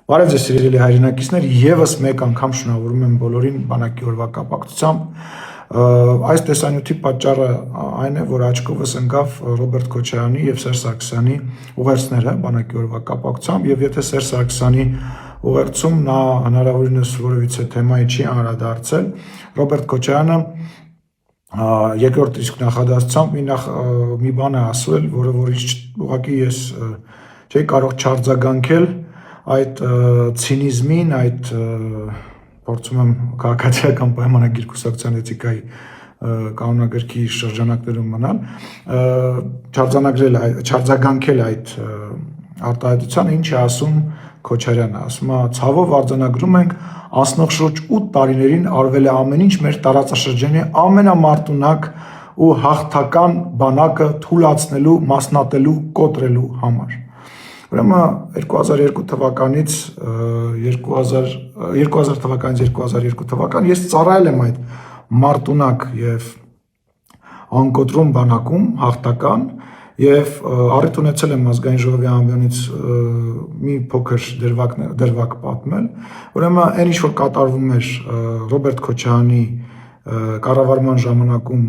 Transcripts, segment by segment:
Բարև ձեզ սիրելի հայրենակիցներ, եւս մեկ անգամ շնորհավորում եմ բոլորին բանակի օրվա կապակցությամբ։ Այս տեսանյութի պատճառը այն է, որ աչքովս ընկավ Ռոբերտ Քոչարյանի եւ Սերժ Սարգսյանի ուղերձները բանակի օրվա կապակցությամբ, եւ եթե Սերժ Սարգսյանի ուղերձում նա հնարավորինս որևիցե թեմայի չի անդրադարձել, Ռոբերտ Քոչարյանը երկրորդ իսկ նախադասությամբ մի բան է ասել, որը ուղղակի ես չէի կարող չարձագանքել այդ ցինիզմին, այդ փորձում եմ քաղաքացիական պայմանագիր կուսակցության էթիկայի կանոնագրքի շրջանակներում մնալ, չարձագանքել այդ արտահայտությանը, ինչ է ասում Քոչարյանը, ասում է, ցավով արձանագրում ենք անցնող շուրջ 8 տարիներին արվել է ամեն ինչ մեր տարածաշրջանի ամենամարտունակ ու հաղթական բանակը թուլացնելու, մասնատելու, կոտրելու համար։ Ուրեմն 2002 թվականից 2002 թվական ես ծառայել եմ այդ մարտունակ եւ անկոտրում բանակում հաղթական եւ առիթ ունեցել եմ ազգային ժողովի ամբիոնից մի փոքր դերվակ պատմել։ Ուրեմն այն ինչ որ կատարվում էր Ռոբերտ Քոչարյանի կառավարման ժամանակում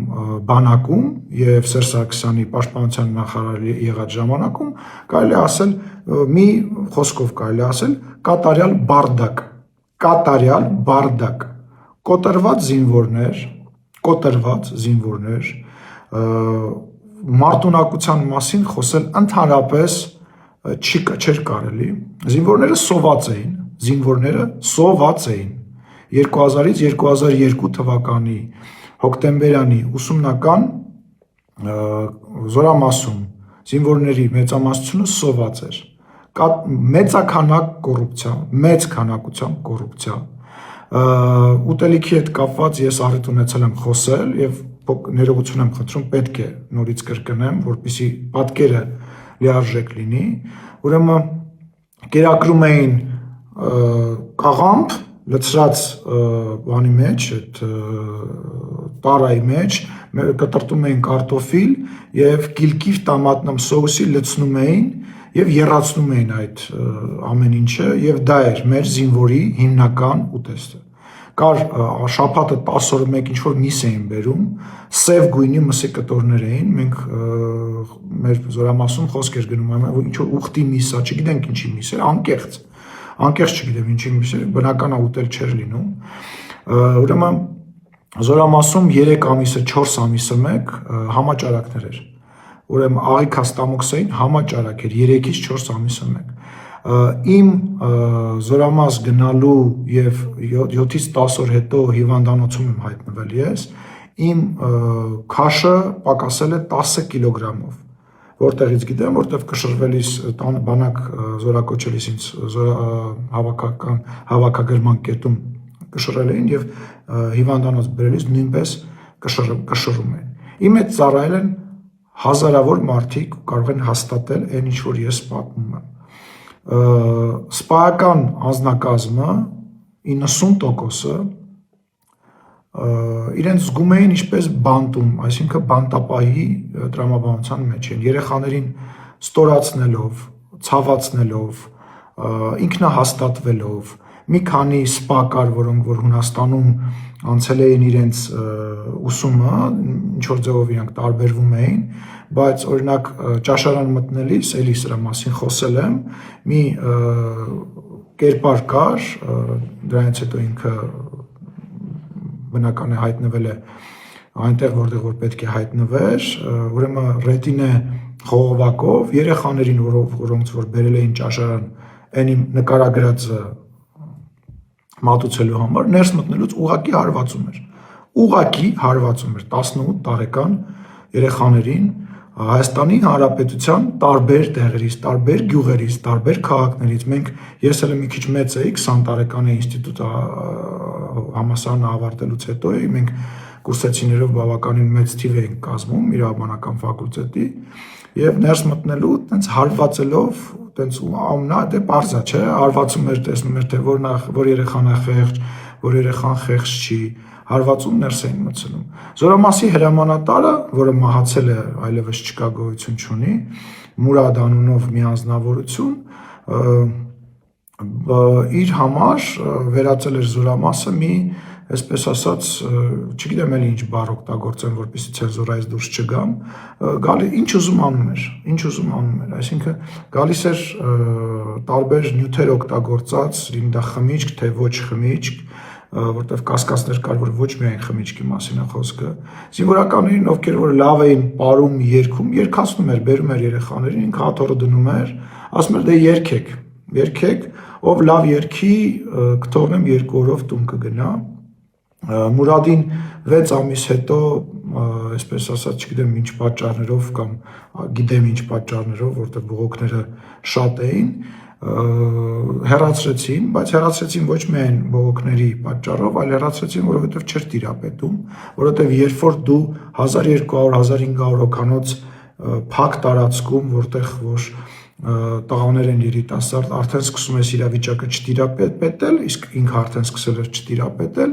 բանակում եւ Սերժ Սարգսյանի պաշտպանության նախարար եղած ժամանակում կարելի ասել մի խոսքով կարելի ասել կատարյալ բարդակ կոտրված զինվորներ մարտունակության մասին խոսել ընդհանրապես չէր կարելի։ Զինվորները սոված էին 2000-ից 2002 թվականի հոկտեմբերյանի ուսումնական զորամասում զինվորների մեծամասնությունը սոված էր, մեծ քանակությամբ կոռուպցիա, ուտելիքի հետ կապված ես առիթ ունեցել եմ խոսել եւ ներողություն եմ խնդրում, պետք է նորից կրկնեմ, որպեսզի պատկերը լիարժեք լինի, ուրեմն կերակրում էին կաղամբ լցրած բանի մեջ, այդ տարայի մեջ, կտրտում էին կարտոֆիլ եւ կիլկիվ տամատնամ սոուսի լցնում էին եւ եռացնում էին այդ ամեն ինչը եւ դա էր մեր զինվորի հիմնական ուտեստը։ Կար շաբաթը 10 օրը մեկ ինչ որ միս էին բերում, սև գույնի մսի կտորներ էին, մենք մեր զորամասում խոսք էր գնում, որ ինչ որ ուխտի միս է, չգիտենք ինչի միս էր, անկեղծ չգիտեմ ինչի միս էր, բնական է ուտել չէր լինում։ Ուրեմն զորամասում 3 ամիսը 4 ամիսը մեկ համաճարակներ էր։ Ուրեմն աղիքաստամոքսային համաճարակ էր 3-ից 4 ամիսը մեկ։ Իմ զորամաս գնալու եւ 7-ից 10 օր հետո հիվանդանոցում եմ հայտնվել ես, իմ քաշը պակասել է 10 կիլոգրամով, որտեղից գիտեմ, որտեղ կշռվելիս բանակ զորակոչելիս ինձ հավաքագրման կետում կշռել էին եւ հիվանդանոց բերելիս նույնպես կշռում էին։ Իմ հետ ծառայել են հազարավոր մարդիկ կարող են հաստատել այն ինչ որ ես պատմում եմ։ Սպայական անձնակազմը 90%-ը իրենց զգում էին ինչպես բանտում, այսինքն բանտապահի տրամաբանության մեջ են, երեխաներին ստորացնելով, ցավացնելով, ինքնահաստատվելով, մի քանի սպա կար, որոնք որ Հունաստանում անցել էին իրենց ուսումը, ինչ որ ձևով իրանք տարբերվում էին, բայց օրինակ ճաշարան մտնելիս, էլի սրա մասին խոսել եմ, մի կերպար կար, դրանից հետո ինքը բնական է հայտնվել է այնտեղ, որտեղ որ պետք է հայտնվեր, ուրեմն ռետինե խողովակով երեխաներին, որոնց որ բերել էին ճաշարան, այն իմ նկարագրածը մատուցելու համար ներս մտնելուց ուղակի հարվածում էր 18 տարեկան երեխաներին Հայաստանի Հանրապետության տարբեր տեղերից, տարբեր գյուղերից, տարբեր քաղաքներից, ես էլ մի քիչ մեծ էի, 20 տարեկան ինստիտուտ համալսարանը ավարտելուց հետո մենք կուրսեցիներով բավականին մեծ թիվ էինք կազմում իրավաբանական ֆակուլտետի եւ ներս մտնելու տենց հարվածելով, տենց ամնա դե պարզ է, չէ, հարվածում էր, տեսնում էր թե որ երեխան է խեղճ, որ երեխան խեղճ չի, հարվածում ներս էին մտցնում։ Զորամասի հրամանատարը, որը մահացել է, այլևս չկա, գոյություն չունի, Մուրադ անունով մի անձնավորություն, իր համար վերածել էր զորամասը մի, այսպես ասած, չգիտեմ էլի ինչ բառ օգտագործեմ, որպեսզի ցենզուրայից դուրս չգամ, ինչ ուզում անում էր, այսինքն գալիս էր տարբեր նյութեր օգտագործած, լինի դա խմիչք, թե ոչ խմիչք, որտեղ կասկածներ կար, որ ոչ միայն խմիչքի մասին է խոսքը, զինվորականներին, ովքեր որ լավ էին պարում, երգում, երգացնում էր, բերում էր երեխաներին, ինքը հաթոռը դնում էր, ասում էր դե երգեք, ով լավ երգի, կթողնեմ 2 օրով տուն կգնա։ Մուրադին 6 ամիս հետո, այսպես ասած, չգիտեմ ինչ պատճառներով կամ գիտեմ ինչ պատճառներով, որտեղ բողոքները շատ էին, հեռացրեցին, բայց հեռացրեցին ոչ միայն բողոքների պատճառով, այլ հեռացրեցին, որովհետև չէր տիրապետում, որովհետև երբ որ դու 1200-1500 հոգանոց փակ տարածքում, որտեղ որ տղաներ են երիտասարդ, արդեն սկսում ես իրավիճակը չտիրապետել, իսկ ինքը արդեն սկսել էր չտիրապետել,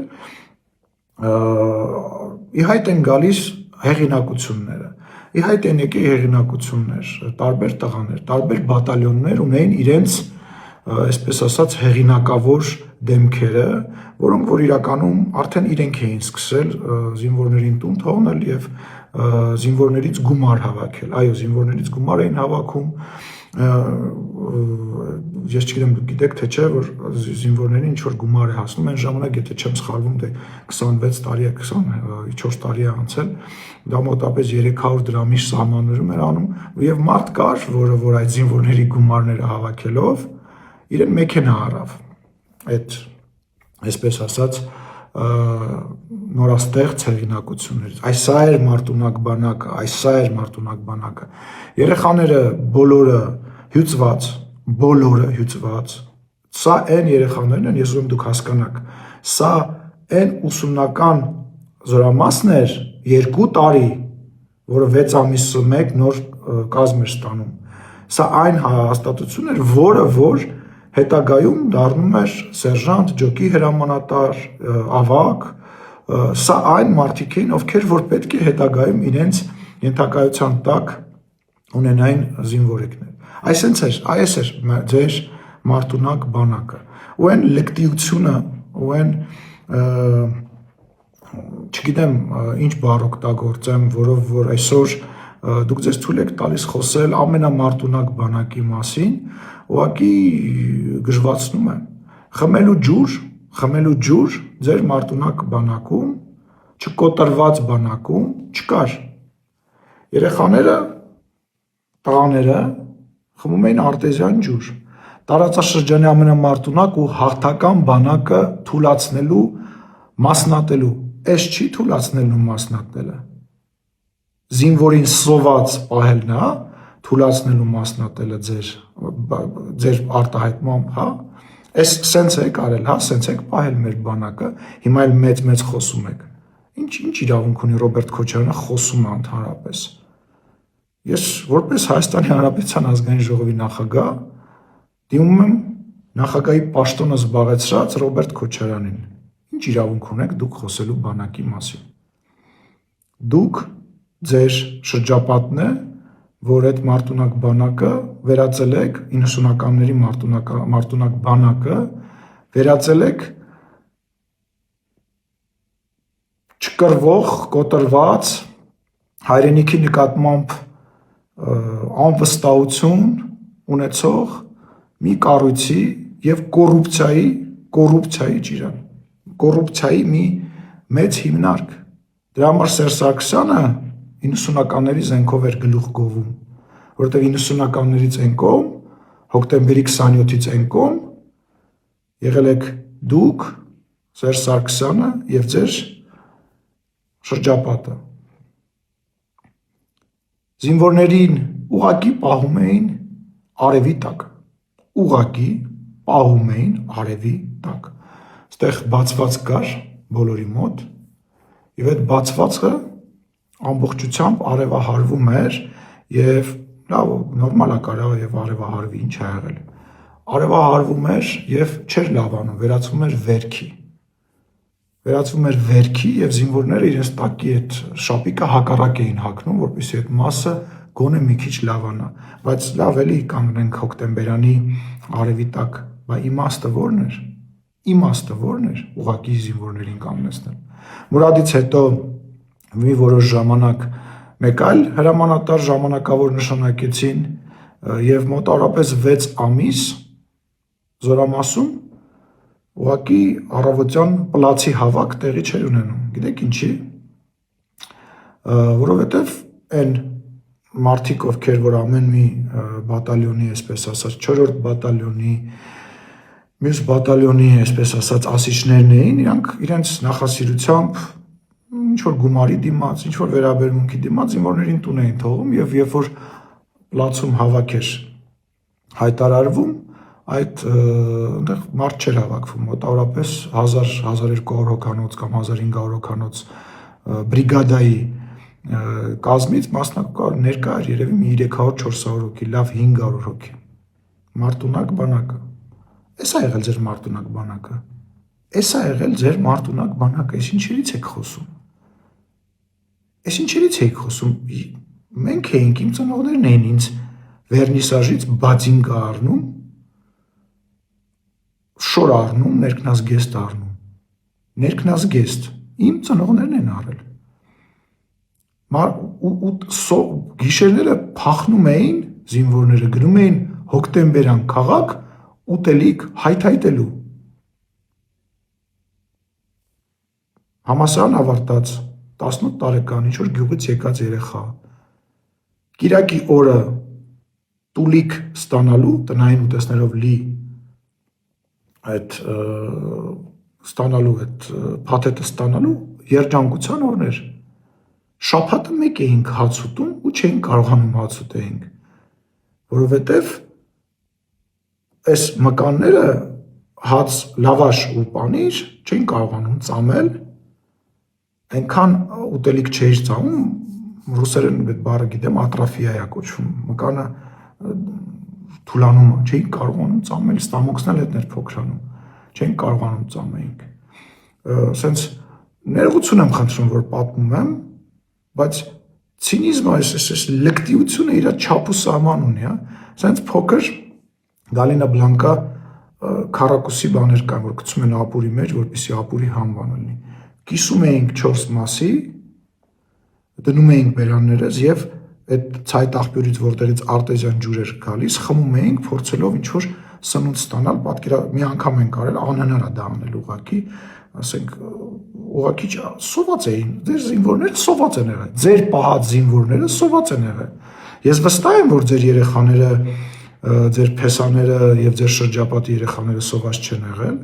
ի հայտ են գալիս հեղինակությունները։ Ի հայտ են եկել հեղինակություններ, տարբեր տղաներ, տարբեր բատալյոններ ունեին իրենց, այսպես ասած, հեղինակավոր դեմքերը, որոնք որ իրականում արդեն իրենք էին սկսել զինվորներին տուն թողնել եւ զինվորներից գումար հավաքել։ Այո, զինվորներից գումար էին հավաքում, ես չգիտեմ դուք գիտեք թե չէ, որ զինվորներին ինչ որ գումար է հասնում, այն ժամանակ եթե չեմ սխալվում, դե 26 տարի է, 24 տարի է անցել, դա մոտապես 300 դրամի սահմաններում էր անում, եւ մարդ կար, որ այդ զինվորների գումարները հավաքելով իրեն մեքենա առավ։ Այդ այսպես ասած նորաստեղծ հեղինակություններից։ Սա էր Մարտունակ բանակը, երեխաները բոլորը հյուծված, սա այն երեխաներն են, ես ուզում դուք հասկանաք, սա այն ուսումնական զորամասն էր 2 տարի, որը 6 ամիսը մեկ նոր կազմ էր ստանում, սա այն հաստատություն էր, որը որ հետագայում դառնում էր սերժանտ, ջոկի հրամանատար, ավագ, սա այն մարդիկ էին, ովքեր որ պետք է հետագայում իրենց ենթակայության տակ ունենային զինվորեկներ։ Այս էր ձեր Մարտունակ բանակը, ու այն լկտիությունը, ու այն չգիտեմ ինչ բառ օգտագործեմ, որով որ այսօր դուք ձեզ թույլ եք տալիս խոսել ամենամարտունակ բանակի մասին, ուղղակի գժվացնում եմ։ Խմելու ջուր ձեր Մարտունակ բանակում, չկոտրված բանակում չկար։ Երեխաները, տղաները խմում էին արտեզյան ջուր։ Տարածաշրջանի ամենամարտունակ ու հաղթական բանակը թուլացնելու, մասնատելու, այս չի թուլացնելու մասնատելը։ Զինվորին սոված պահելն է, թուլացնելու մասնատելը ձեր արտահայտմամբ, հա, այս սենց եք արել, հա, սենց եք պահել մեր բանակը, հիմա էլ մեծ խոսում եք։ Ինչ իրավունք ունի Ռոբերտ Քոչարյանը խոսում է ընդհանրապես։ Ես որպես Հայաստանի Հանրապետության ազգային ժողովի նախագահ դիմում եմ նախագահի պաշտոնը զբաղեցրած Ռոբերտ Քոչարյանին։ Ինչ իրավունք ունեք դուք խոսելու բանակի մասին։ Դուք ձեր շրջապատն է, որ այդ Մարտունակ բանակը վերածել եք 90-ականների Մարտունակ բանակը վերածել եք չկռվող, կոտրված, հայրենիքի նկատմամբ անվստահություն ունեցող մի կառույցի եւ կոռուպցիայի ջիրան, կոռուպցիայի մի մեծ հիմնարկ։ Դրա համար Սերժ Սարգսյանը 90-ականների զենքով էր գլուխ գովում, որովհետեւ 90-ականներից այն կողմ, հոկտեմբերի 27-ից այն կողմ եղել եք դուք, Սերժ Սարգսյանը եւ ձեր շրջապատը։ Զինվորներին ուղղակի պահում էին արևի տակ, Այստեղ բացված կար բոլորի մոտ, եւ այդ բացվածը ամբողջությամբ արևահարվում էր եւ լավ նորմալ է կարող եւ արևահարվի, ինչ է եղել։ Արևահարվում էր եւ չէր լավանում, վերածվում էր վերքի եւ զինվորները իրենց տակի այդ շապիկը հակառակ էին հագնում, որպեսզի այդ մասը գոնե մի քիչ լավանա, բայց լավ էլի կանգնենք հոկտեմբերանի արևի տակ Բա իմաստը որն էր, ուղղակի զինվորներին կանգնեցնել։ Մուրադից հետո մի որոշ ժամանակ մեկ այլ հրամանատար ժամանակավոր նշանակեցին եւ մոտավորապես 6 ամիս Զորամասում ուղղակի առավոտյան պլացի հավաք տեղի չէր ունենում։ Գիտեք ինչի։ Որովհետեւ այն մարդիկ, ովքեր որ ամեն մի բատալյոնի, այսպես ասած, 4-րդ բատալյոնի, մյուս բատալյոնի, այսպես ասած, ասիչներն էին, իրանք իրենց նախասիրությամբ ինչ որ գումարի դիմաց, ինչ որ վերաբերմունքի դիմաց զինվորներին տուն էին թողում եւ երբ որ պլացում հավաք էր հայտարարվում, այդ այնտեղ մարդ չէր հավաքվում, մոտավորապես 1000-1200 հոգանոց կամ 1500 հոգանոց բրիգադայի կազմից մասնակցող ներկա էր երևի մի 300-400 հոգի, լավ 500 հոգի։ Մարտունակ բանակը։ Էս է եղել ձեր մարտունակ բանակը։ Էս է եղել ձեր մարտունակ բանակը, ես ինչերից եք խոսում։ Ես ինչերից եք խոսում։ Մենք էինք, իմ ծնողներն էին ինձ վերնիսաժից բածինգ առնում, շոր առնում, ներքնազգեստ առնում։ Ներքնազգեստ իմ ծնողներն են առել։ Գիշերները փախնում էին զինվորները, գնում էին հոկտեմբերյան քաղաք ուտելիք հայթայթելու։ Համասարան ավարտած 18 տարեկան ինչ-որ գյուղից եկած երեխա։ Կիրակի օրը տուլիկ ստանալու, տնային ուտեստներով լի այդ ստանալու, այդ փաթեթը ստանալու երջանկության օրներ։ Շաբաթը մեկ էինք հաց ուտում ու չէինք կարողանում հաց ուտեինք, որովհետև այս մկանները հաց, լավաշ ու պանիր չէին կարողանում ծամել, այնքան ուտելիք չէր ծամում, ռուսերեն այդ բառը գիտեմ, ատրաֆիա է կոչվում, մկանը թուլանում, չէինք կարողանում ծամել, ստամոքսն էլ հետներ փոքրանում, չէինք կարողանում ծամեինք։ Սենց ներողություն եմ խնդրում, որ պատմում եմ, բայց ցինիզմը, այս լկտիությունը իր չափ ու սահման ունի, հա։ Սենց փոքր գալինա բլանկա քառակուսի բաներ կան, որ գցում են ապուրի մեջ, որպեսզի ապուրի համբան լինի։ Կիսում էինք 4 մասի, դնում էինք բերաններս եւ այդ ցայտ աղբյուրից, որտեղից արտեզյան ջուր էր գալիս, խմում էինք, փորձելով ինչ որ սնունդ ստանալ, մի անգամ ենք արել, անհնար է դա անել ուղղակի, ասենք ուղղակի սոված էին, ձեր զինվորները սոված են եղել, ձեր պահած զինվորները սոված են եղել։ Ես վստահ եմ, որ ձեր երեխաները, ձեր փեսաները եւ ձեր շրջապատի երեխաները սոված չեն եղել,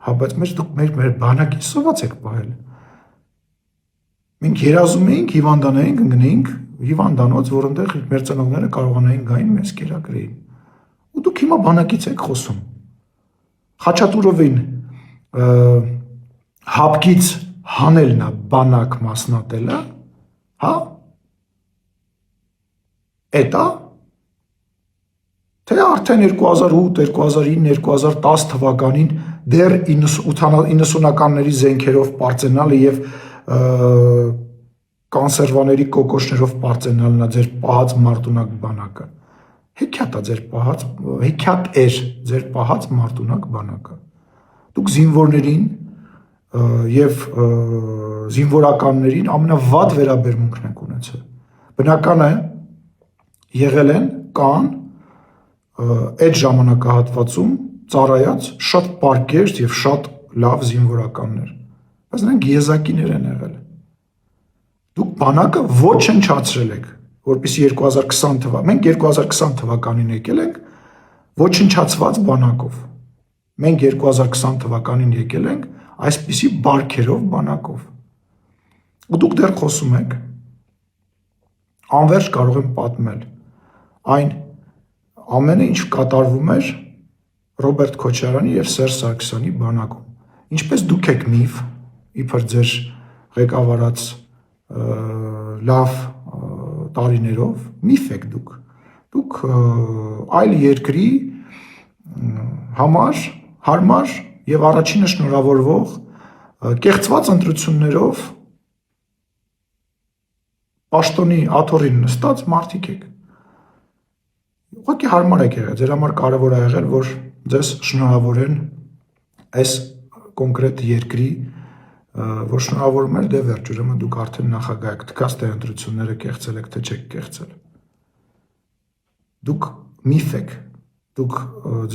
հա, բայց դուք մեր բանակի սոված եք պահել։ Մենք երազում էինք, հիվանդանային կգնեինք հիվանդանոց, որոնտեղ մեր ծնողները կարողանային գային մեզ կերակրեին։ Ու դուք հիմա բանակից եք խոսում։ Խաչատուրովին հապկից հանելն է բանակ մասնատելը, հա։ Էտա թե արդեն 2008, 2009, 2010 թվականին դեռ 90-ականների զենքերով պարծենալը եւ կանսերվաների կոկոշներով պարծենալն է ձեր պահած մարտունակ բանակը։ Հեքիաթ է ձեր պահած, հեքիաթ էր ձեր պահած մարտունակ բանակը։ Դուք զինվորներին եւ զինվորականներին ամենավատ վերաբերմունքն եք ունեցել։ Բնական է եղել են կան այդ ժամանակահատվածում ծառայած շատ պարկերտ եւ շատ լավ զինվորականներ, բայց նրանք եզակիներ են եղել։ Դուք բանակը ոչնչացրել եք, որպեսզի 2020 մենք 2020 թվականին եկել ենք ոչնչացված բանակով։ Մենք 2020 թվականին եկել ենք այսպիսի բարքերով բանակով։ Ու դուք դեռ խոսում եք, անverջ կարող եմ պատմել այն ամենը, ինչ կատարվում էր Ռոբերտ Քոչարյանի եւ Սերժ Սարգսյանի բանակում։ Ինչպես դուք եք միֆ, իբր ձեր ղեկավարած լավ տարիներով միֆ եք դուք։ Դուք այլ երկրի համար հարմար եւ առաջինը շնորհավորվող կեղծված ընտրություններով պաշտոնի աթոռին նստած մարդիկ եք։ Ուղղակի հարմար եք եղել, ձեր համար կարևոր է եղել, որ ձեզ շնորհավորեն այս կոնկրետ երկրի, որ շնորհավորում էր, դե վերջ, ուրեմն դուք արդեն նախագահ եք, թքած թե ընտրությունները կեղծել եք, թե չեք կեղծել։ Դուք միֆ եք, դուք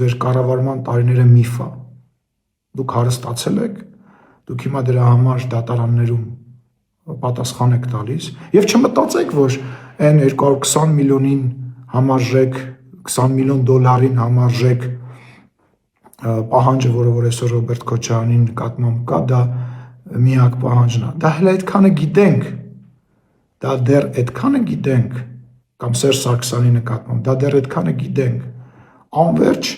ձեր կառավարման տարիները միֆ է, դուք հարստացել եք, դուք հիմա դրա համար դատարաններում պատասխան եք տալիս, եւ չմտածեք, որ այն 220 միլիոնին համարժեք, 20 միլիոն դոլարին համարժեք պահանջը, որ այսօր Ռոբերտ Քոչարյանի նկատմամբ կա, դա միակ պահանջն է։ Դա հենց այդքանը գիտենք, դա դեռ այդքանը գիտենք, կամ Սերժ Սարգսյանի նկատմամբ, դա դեռ այդքանը գիտենք, անverջ,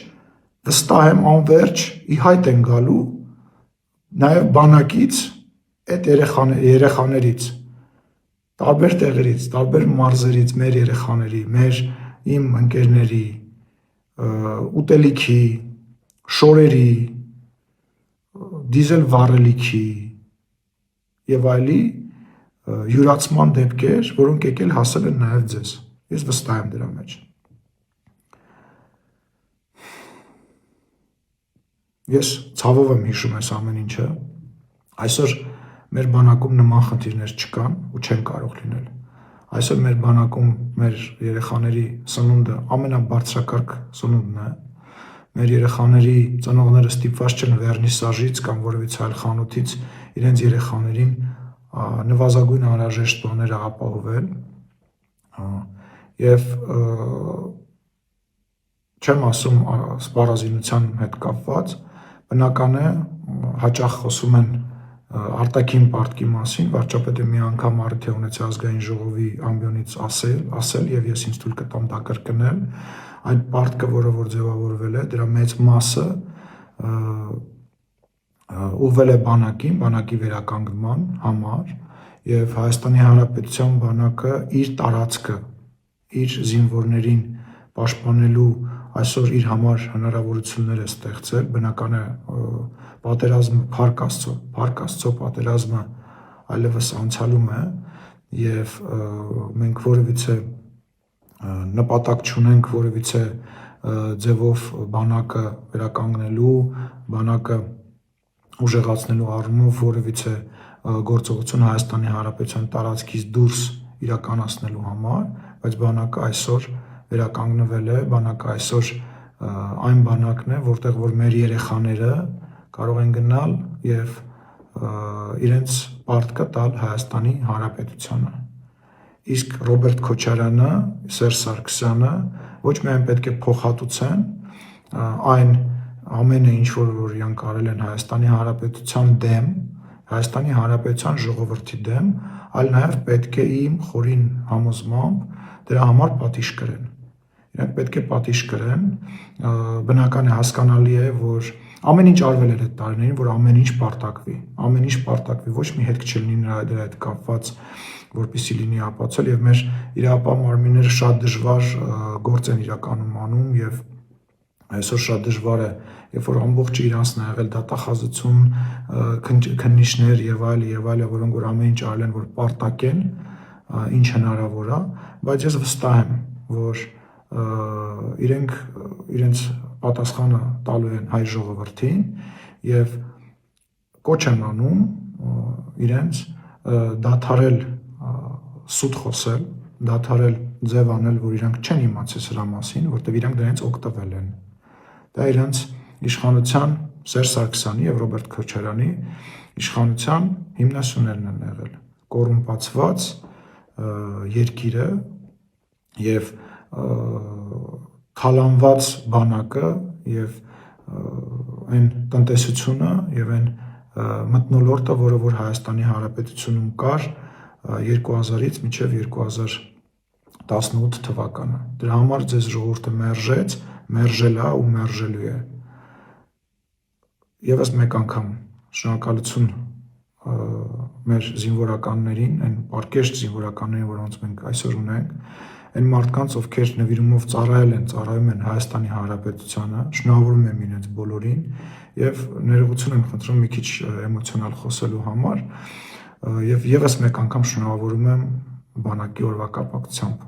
վստահ եմ, անverջ ի հայտ են գալու նաև բանակից, այդ երեխաներից, տարբեր տեղերից, տարբեր մարզերից մեր երեխաների, իմ ընկերների, ուտելիքի, շորերի, դիզել վառելիքի եւ այլի յուրացման դեպքեր, որոնք եկել հասել են նաև ձեզ։ Ես վստահ եմ դրա մեջ։ Ես ցավով եմ հիշում այս ամեն ինչը։ Այսօր մեր բանակում նման խնդիրներ չկան ու չեն կարող լինել։ Այսօր մեր բանակում մեր երեխաների սնունդը ամենաբարձրակարգ սնունդն է։ Մեր երեխաների ծնողները ստիպված չեն վերնիսաժից կամ որևիցե այլ խանութից իրենց երեխաներին նվազագույն անհրաժեշտ բաները ապահովել եւ չեմ ասում սպառազինության հետ կապված, բնական է հաճախ խոսում են արտաքին պարտքի մասին, վարչապետը մի անգամ արդյունք ունեցի ազգային ժողովի ամբիոնից ասել եւ ես ինձ թույլ կտամ դա կրկնել, այդ պարտքը, որը որ ձևավորվել է, դրա մեծ մասը ուղղվել է բանակի վերականգնման համար եւ Հայաստանի Հանրապետության բանակը իր տարածքը, իր զինվորներին պաշտպանելու այսօր իր համար հնարավորություններ է ստեղծել, բնական է պատերազմը փառք Աստծո պատերազմը այլևս անցյալում է եւ մենք որևիցե նպատակ չունենք որևիցե ձևով բանակը վերականգնելու, բանակը ուժեղացնելու առումով որևիցե գործողություն Հայաստանի Հանրապետության տարածքից դուրս իրականացնելու համար, բայց բանակը այսօր վերականգնվել է, բանակը այսօր այն բանակն է, որտեղ որ մեր երեխաները կարող են գնալ եւ իրենց պարտքը տալ Հայաստանի Հանրապետությանը։ Իսկ Ռոբերտ Քոչարյանը, Սերժ Սարգսյանը ոչ միայն պետք է փոխհատուցեն այն ամենը, ինչ որ իրանք արել են Հայաստանի Հանրապետության դեմ, Հայաստանի Հանրապետության ժողովրդի դեմ, այլ նաև պետք է իմ խորին համոզմամբ դրա համար պատիժ կրեն։ Իրանք պետք է պատիժ կրեն, բնական է հասկանալի է, որ ամեն ինչ արվել էր այդ տարիներին, որ ամեն ինչ պարտակվի, ոչ մի հետք չլինի նրա հետ կապված, որպեսզի լինի ապացուցել եւ մեր իրապահ մարմինները շատ դժվար գործ են իրականում անում եւ այսօր շատ դժվար է, երբ որ ամբողջ Իրանցն է եղել դատախազություն, քննիչներ եւ այլ, որոնք որ ամեն ինչ արել են, որ պարտակեն, ինչ հնարավոր է, բայց ես վստահ եմ, որ իրենց պատասխանը տալու են հայ ժողովրդին եւ կոչ են անում իրենց դադարել սուտ խոսել, դադարել ձև անել, որ իրանք չեն իմացել սրա մասին, որտեղ իրանք դրանից օգտվել են։ Դա իրանք իշխանության Սերժ Սարգսյանի եւ Ռոբերտ Քոչարյանի իշխանության հիմնասյուներն են եղել։ Կոռումպացված երկիրը եւ թալանված բանակը եւ այն տնտեսությունը եւ այն մթնոլորտը, որը որ Հայաստանի Հանրապետությունում կար 2000-ից մինչև 2018 թվականը։ Դրա համար ձեզ ժողովուրդը մերժեց, մերժել է ու մերժելու է։ Եվս մեկ անգամ շնորհակալություն մեր զինվորականներին, այն պարկեշտ զինվորականներին, որոնց մենք այսօր ունենք, այն մարդկանց, ովքեր նվիրումով ծառայում են Հայաստանի Հանրապետությանը, շնորհավորում եմ իրենց բոլորին եւ ներողություն եմ խնդրում մի քիչ էմոցիոնալ խոսելու համար եւ եւս մեկ անգամ շնորհավորում եմ բանակի օրվա կապակցությամբ